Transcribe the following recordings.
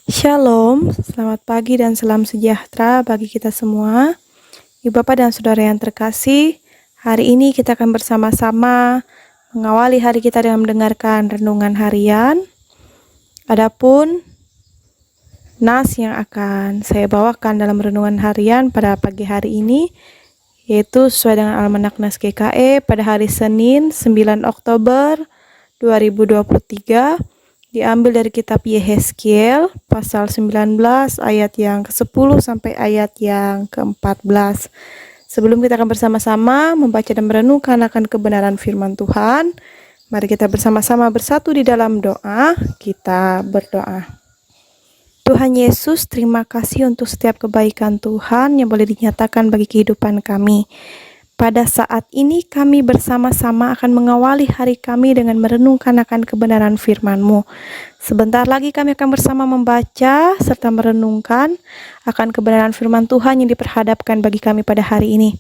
Shalom, selamat pagi dan salam sejahtera bagi kita semua. Ibu Bapak dan Saudara yang terkasih, hari ini kita akan bersama-sama mengawali hari kita dengan mendengarkan renungan harian. Adapun nas yang akan saya bawakan dalam renungan harian pada pagi hari ini, yaitu sesuai dengan Almanak Nas GKE pada hari Senin 9 Oktober 2023, diambil dari kitab Yehezkiel pasal 19 ayat yang ke-10 sampai ayat yang ke-14. Sebelum kita akan bersama-sama membaca dan merenungkan akan kebenaran firman Tuhan, mari kita bersama-sama bersatu di dalam doa. Kita berdoa. Tuhan Yesus, terima kasih untuk setiap kebaikan Tuhan yang boleh dinyatakan bagi kehidupan kami. Pada saat ini kami bersama-sama akan mengawali hari kami dengan merenungkan akan kebenaran firman-Mu. Sebentar lagi kami akan bersama membaca serta merenungkan akan kebenaran firman Tuhan yang diperhadapkan bagi kami pada hari ini.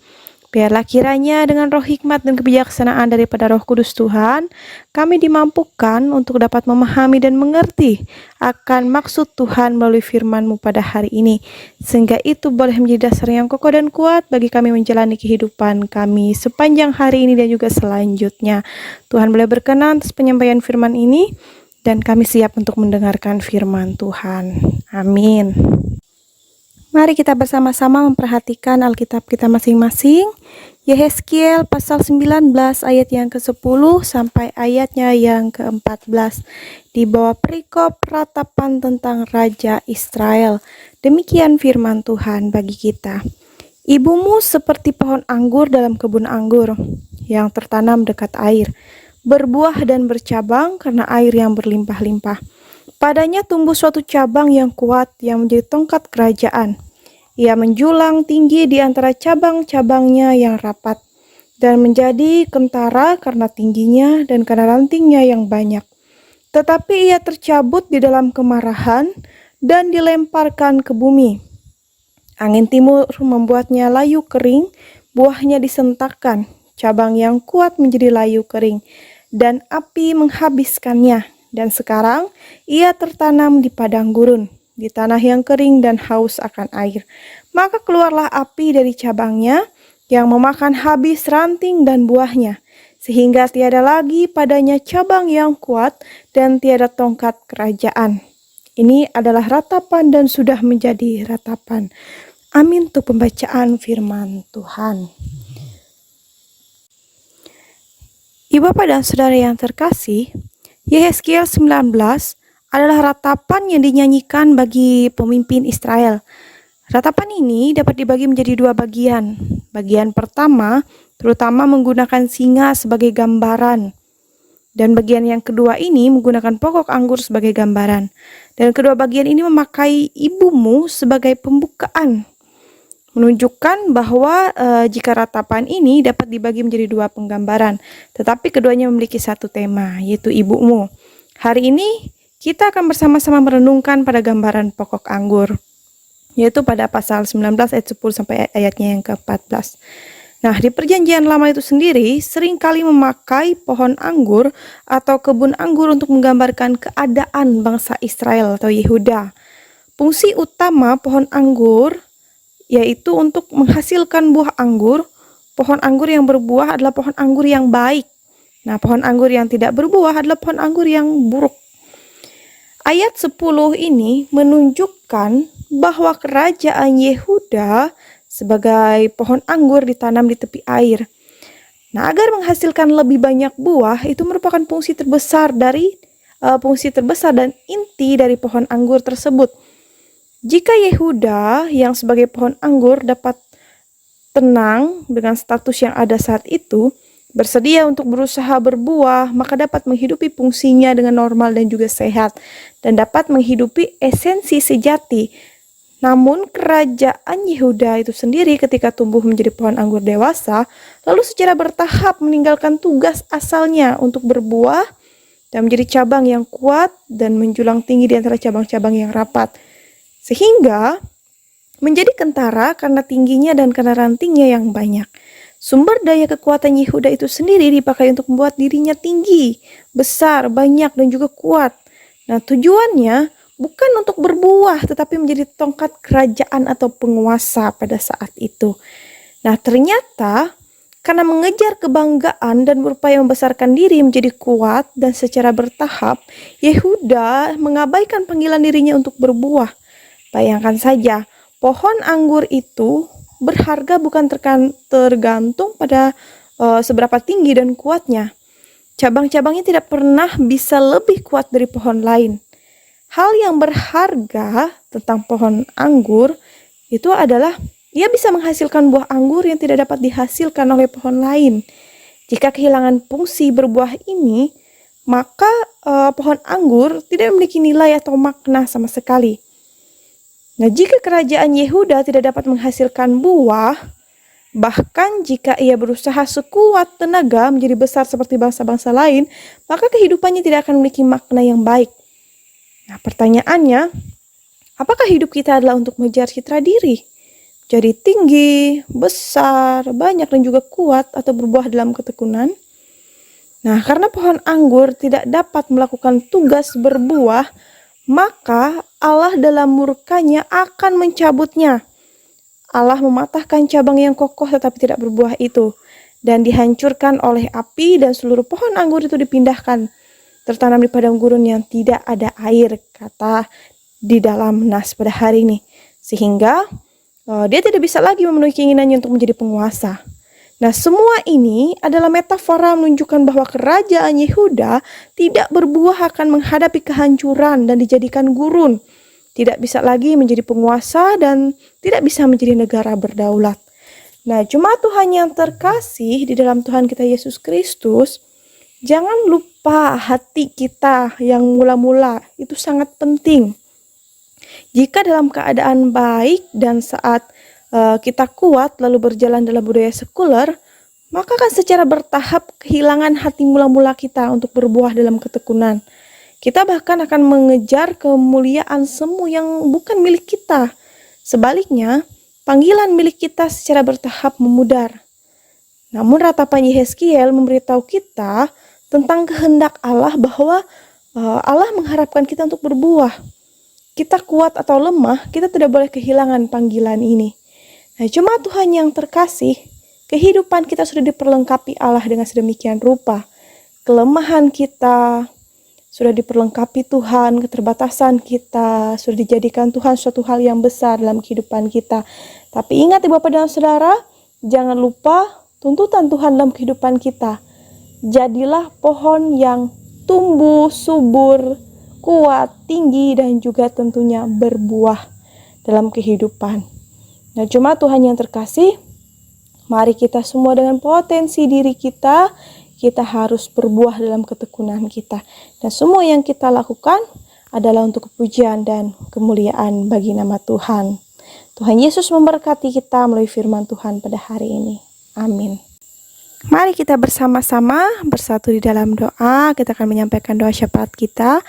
Biarlah kiranya dengan roh hikmat dan kebijaksanaan daripada Roh Kudus Tuhan, kami dimampukan untuk dapat memahami dan mengerti akan maksud Tuhan melalui firman-Mu pada hari ini. Sehingga itu boleh menjadi dasar yang kokoh dan kuat bagi kami menjalani kehidupan kami sepanjang hari ini dan juga selanjutnya. Tuhan boleh berkenan atas penyampaian firman ini, dan kami siap untuk mendengarkan firman Tuhan. Amin. Mari kita bersama-sama memperhatikan Alkitab kita masing-masing. Yehezkiel pasal 19 ayat yang ke-10 sampai ayatnya yang ke-14. Di bawah perikop ratapan tentang Raja Israel. Demikian firman Tuhan bagi kita. Ibumu seperti pohon anggur dalam kebun anggur yang tertanam dekat air, berbuah dan bercabang karena air yang berlimpah-limpah. Padanya tumbuh suatu cabang yang kuat yang menjadi tongkat kerajaan. Ia menjulang tinggi di antara cabang-cabangnya yang rapat dan menjadi kentara karena tingginya dan karena rantingnya yang banyak. Tetapi ia tercabut di dalam kemarahan dan dilemparkan ke bumi. Angin timur membuatnya layu kering, buahnya disentakkan, cabang yang kuat menjadi layu kering, dan api menghabiskannya. Dan sekarang ia tertanam di padang gurun, di tanah yang kering dan haus akan air. Maka keluarlah api dari cabangnya yang memakan habis ranting dan buahnya, sehingga tiada lagi padanya cabang yang kuat dan tiada tongkat kerajaan. Ini adalah ratapan dan sudah menjadi ratapan. Amin untuk pembacaan firman Tuhan. Ibu Bapak dan Saudara yang terkasih, Yehezkiel 19 adalah ratapan yang dinyanyikan bagi pemimpin Israel. Ratapan ini dapat dibagi menjadi dua bagian. Bagian pertama terutama menggunakan singa sebagai gambaran. Dan bagian yang kedua ini menggunakan pokok anggur sebagai gambaran. Dan kedua bagian ini memakai ibumu sebagai pembukaan. Menunjukkan bahwa jika ratapan ini dapat dibagi menjadi dua penggambaran, tetapi keduanya memiliki satu tema, yaitu ibumu. Hari ini kita akan bersama-sama merenungkan pada gambaran pokok anggur, yaitu pada pasal 19 ayat 10 sampai ayatnya yang ke-14. Nah, di perjanjian lama itu sendiri seringkali memakai pohon anggur atau kebun anggur untuk menggambarkan keadaan bangsa Israel atau Yehuda. Fungsi utama pohon anggur yaitu untuk menghasilkan buah anggur. Pohon anggur yang berbuah adalah pohon anggur yang baik. Nah, pohon anggur yang tidak berbuah adalah pohon anggur yang buruk. Ayat 10 ini menunjukkan bahwa kerajaan Yehuda sebagai pohon anggur ditanam di tepi air. Nah, agar menghasilkan lebih banyak buah, itu merupakan fungsi terbesar dan inti dari pohon anggur tersebut. Jika Yehuda yang sebagai pohon anggur dapat tenang dengan status yang ada saat itu, bersedia untuk berusaha berbuah, maka dapat menghidupi fungsinya dengan normal dan juga sehat, dan dapat menghidupi esensi sejati. Namun kerajaan Yehuda itu sendiri ketika tumbuh menjadi pohon anggur dewasa, lalu secara bertahap meninggalkan tugas asalnya untuk berbuah dan menjadi cabang yang kuat dan menjulang tinggi di antara cabang-cabang yang rapat. Sehingga menjadi kentara karena tingginya dan karena rantingnya yang banyak. Sumber daya kekuatan Yehuda itu sendiri dipakai untuk membuat dirinya tinggi, besar, banyak, dan juga kuat. Nah, tujuannya bukan untuk berbuah, tetapi menjadi tongkat kerajaan atau penguasa pada saat itu. Nah, ternyata karena mengejar kebanggaan dan berupaya membesarkan diri menjadi kuat dan secara bertahap, Yehuda mengabaikan panggilan dirinya untuk berbuah. Bayangkan saja, pohon anggur itu berharga bukan tergantung pada seberapa tinggi dan kuatnya. Cabang-cabangnya tidak pernah bisa lebih kuat dari pohon lain. Hal yang berharga tentang pohon anggur itu adalah ia bisa menghasilkan buah anggur yang tidak dapat dihasilkan oleh pohon lain. Jika kehilangan fungsi berbuah ini, maka pohon anggur tidak memiliki nilai atau makna sama sekali. Nah, jika kerajaan Yehuda tidak dapat menghasilkan buah, bahkan jika ia berusaha sekuat tenaga menjadi besar seperti bangsa-bangsa lain, maka kehidupannya tidak akan memiliki makna yang baik. Nah, pertanyaannya, apakah hidup kita adalah untuk mengejar citra diri? Jadi tinggi, besar, banyak dan juga kuat atau berbuah dalam ketekunan. Nah, karena pohon anggur tidak dapat melakukan tugas berbuah, maka Allah dalam murkanya akan mencabutnya. Allah mematahkan cabang yang kokoh tetapi tidak berbuah itu dan dihancurkan oleh api, dan seluruh pohon anggur itu dipindahkan tertanam di padang gurun yang tidak ada air, kata di dalam nas pada hari ini. Sehingga dia tidak bisa lagi memenuhi keinginannya untuk menjadi penguasa. Nah, semua ini adalah metafora menunjukkan bahwa kerajaan Yehuda tidak berbuah akan menghadapi kehancuran dan dijadikan gurun. Tidak bisa lagi menjadi penguasa dan tidak bisa menjadi negara berdaulat. Nah, jemaat Tuhan yang terkasih di dalam Tuhan kita Yesus Kristus, jangan lupa hati kita yang mula-mula itu sangat penting. Jika dalam keadaan baik dan saat kita kuat lalu berjalan dalam budaya sekuler, maka kan secara bertahap kehilangan hati mula-mula kita untuk berbuah dalam ketekunan. Kita bahkan akan mengejar kemuliaan semu yang bukan milik kita. Sebaliknya, panggilan milik kita secara bertahap memudar. Namun ratapan Yehezkiel memberitahu kita tentang kehendak Allah bahwa Allah mengharapkan kita untuk berbuah. Kita kuat atau lemah, kita tidak boleh kehilangan panggilan ini. Nah, jemaat Tuhan yang terkasih, kehidupan kita sudah diperlengkapi Allah dengan sedemikian rupa. Kelemahan kita sudah diperlengkapi Tuhan, keterbatasan kita sudah dijadikan Tuhan suatu hal yang besar dalam kehidupan kita. Tapi ingat ya Bapak dan Saudara, jangan lupa tuntutan Tuhan dalam kehidupan kita. Jadilah pohon yang tumbuh, subur, kuat, tinggi, dan juga tentunya berbuah dalam kehidupan. Nah, jemaat Tuhan yang terkasih, mari kita semua dengan potensi diri kita harus berbuah dalam ketekunan kita. Dan semua yang kita lakukan adalah untuk kepujian dan kemuliaan bagi nama Tuhan. Tuhan Yesus memberkati kita melalui firman Tuhan pada hari ini. Amin. Mari kita bersama-sama bersatu di dalam doa. Kita akan menyampaikan doa syafaat kita.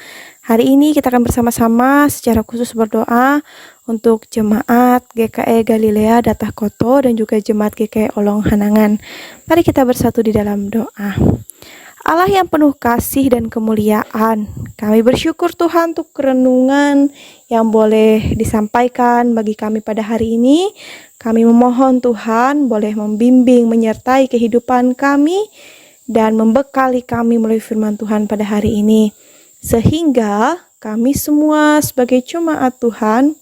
Hari ini kita akan bersama-sama secara khusus berdoa untuk jemaat GKI Galilea Datah Koto dan juga jemaat GKI Olong Hanangan. Mari kita bersatu di dalam doa. Allah yang penuh kasih dan kemuliaan, kami bersyukur Tuhan untuk renungan yang boleh disampaikan bagi kami pada hari ini. Kami memohon Tuhan boleh membimbing, menyertai kehidupan kami dan membekali kami melalui firman Tuhan pada hari ini. Sehingga kami semua sebagai jemaat Tuhan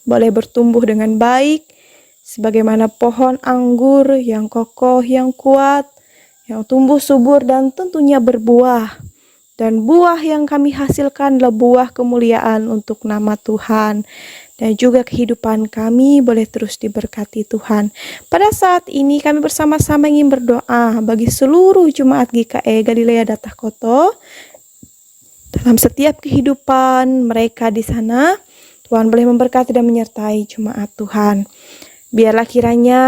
boleh bertumbuh dengan baik sebagaimana pohon anggur yang kokoh, yang kuat, yang tumbuh subur dan tentunya berbuah. Dan buah yang kami hasilkan adalah buah kemuliaan untuk nama Tuhan. Dan juga kehidupan kami boleh terus diberkati Tuhan. Pada saat ini kami bersama-sama ingin berdoa bagi seluruh jemaat GKI Galilea Datah Koto. Dalam setiap kehidupan mereka di sana, Tuhan boleh memberkati dan menyertai jemaat Tuhan. Biarlah kiranya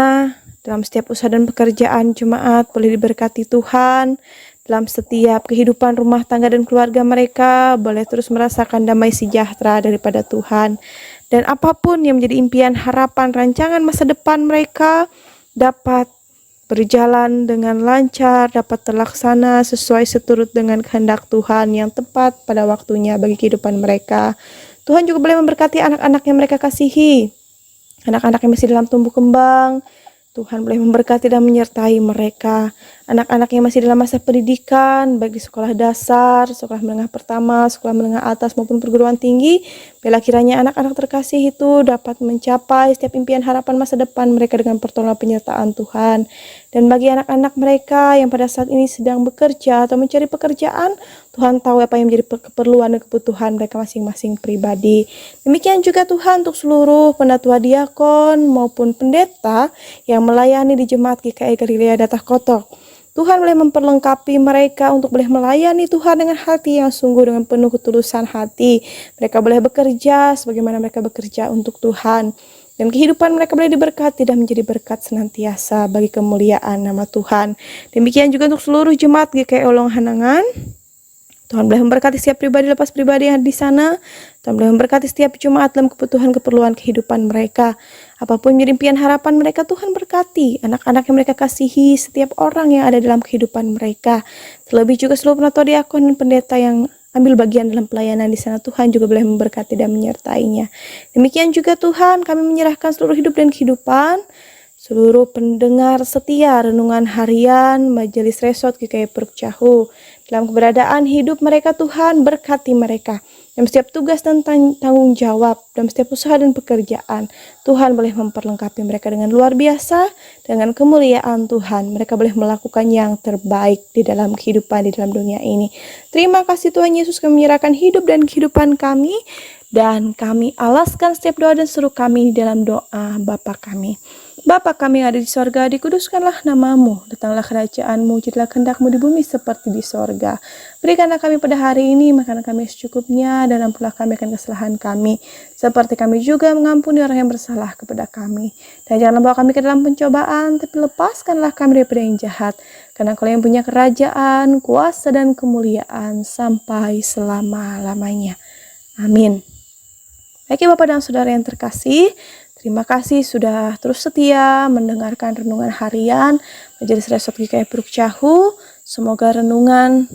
dalam setiap usaha dan pekerjaan jemaat boleh diberkati Tuhan. Dalam setiap kehidupan rumah tangga dan keluarga mereka boleh terus merasakan damai sejahtera daripada Tuhan. Dan apapun yang menjadi impian, harapan, rancangan masa depan mereka dapat berjalan dengan lancar, dapat terlaksana sesuai seturut dengan kehendak Tuhan yang tepat pada waktunya bagi kehidupan mereka. Tuhan juga boleh memberkati anak-anak yang mereka kasihi, anak-anak yang masih dalam tumbuh kembang. Tuhan boleh memberkati dan menyertai mereka. Anak-anak yang masih dalam masa pendidikan, bagi sekolah dasar, sekolah menengah pertama, sekolah menengah atas maupun perguruan tinggi, bila kiranya anak-anak terkasih itu dapat mencapai setiap impian harapan masa depan mereka dengan pertolongan penyertaan Tuhan. Dan bagi anak-anak mereka yang pada saat ini sedang bekerja atau mencari pekerjaan, Tuhan tahu apa yang menjadi keperluan dan kebutuhan mereka masing-masing pribadi. Demikian juga Tuhan untuk seluruh penatua diakon maupun pendeta yang melayani di Jemaat GKI Galilea Datar Kotok. Tuhan boleh memperlengkapi mereka untuk boleh melayani Tuhan dengan hati yang sungguh, dengan penuh ketulusan hati. Mereka boleh bekerja sebagaimana mereka bekerja untuk Tuhan. Dan kehidupan mereka boleh diberkati dan menjadi berkat senantiasa bagi kemuliaan nama Tuhan. Demikian juga untuk seluruh jemaat GKI Olong Hanangan. Tuhan boleh memberkati setiap pribadi lepas pribadi yang di sana. Tuhan boleh memberkati setiap jemaat dalam kebutuhan keperluan kehidupan mereka. Apapun menjadi impian harapan mereka, Tuhan berkati anak-anak yang mereka kasihi, setiap orang yang ada dalam kehidupan mereka. Terlebih juga seluruh penatua diakon dan pendeta yang ambil bagian dalam pelayanan di sana, Tuhan juga boleh memberkati dan menyertainya. Demikian juga Tuhan, kami menyerahkan seluruh hidup dan kehidupan seluruh pendengar setia renungan harian Majelis Resort GKI Puruk Cahu. Dalam keberadaan hidup mereka, Tuhan berkati mereka. Dalam setiap tugas dan tanggung jawab, dalam setiap usaha dan pekerjaan, Tuhan boleh memperlengkapi mereka dengan luar biasa, dengan kemuliaan Tuhan. Mereka boleh melakukan yang terbaik di dalam kehidupan, di dalam dunia ini. Terima kasih Tuhan Yesus, kami menyerahkan hidup dan kehidupan kami, dan kami alaskan setiap doa dan seru kami di dalam doa Bapa kami. Bapa kami yang ada di sorga, dikuduskanlah namamu, datanglah kerajaanmu, jadilah kehendak-mu di bumi seperti di sorga. Berikanlah kami pada hari ini makanan kami secukupnya, dan ampunilah kami akan kesalahan kami, seperti kami juga mengampuni orang yang bersalah kepada kami. Dan janganlah bawa kami ke dalam pencobaan, tapi lepaskanlah kami daripada yang jahat, karena Engkau yang punya kerajaan, kuasa dan kemuliaan sampai selama-lamanya. Amin. Baik Bapak dan Saudara yang terkasih, terima kasih sudah terus setia mendengarkan renungan harian Majelis Resort GKI Puruk Cahu. Semoga renungan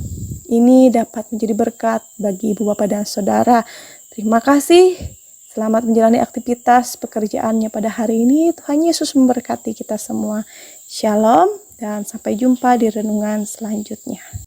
ini dapat menjadi berkat bagi Ibu Bapak dan Saudara. Terima kasih. Selamat menjalani aktivitas pekerjaannya pada hari ini. Tuhan Yesus memberkati kita semua. Shalom dan sampai jumpa di renungan selanjutnya.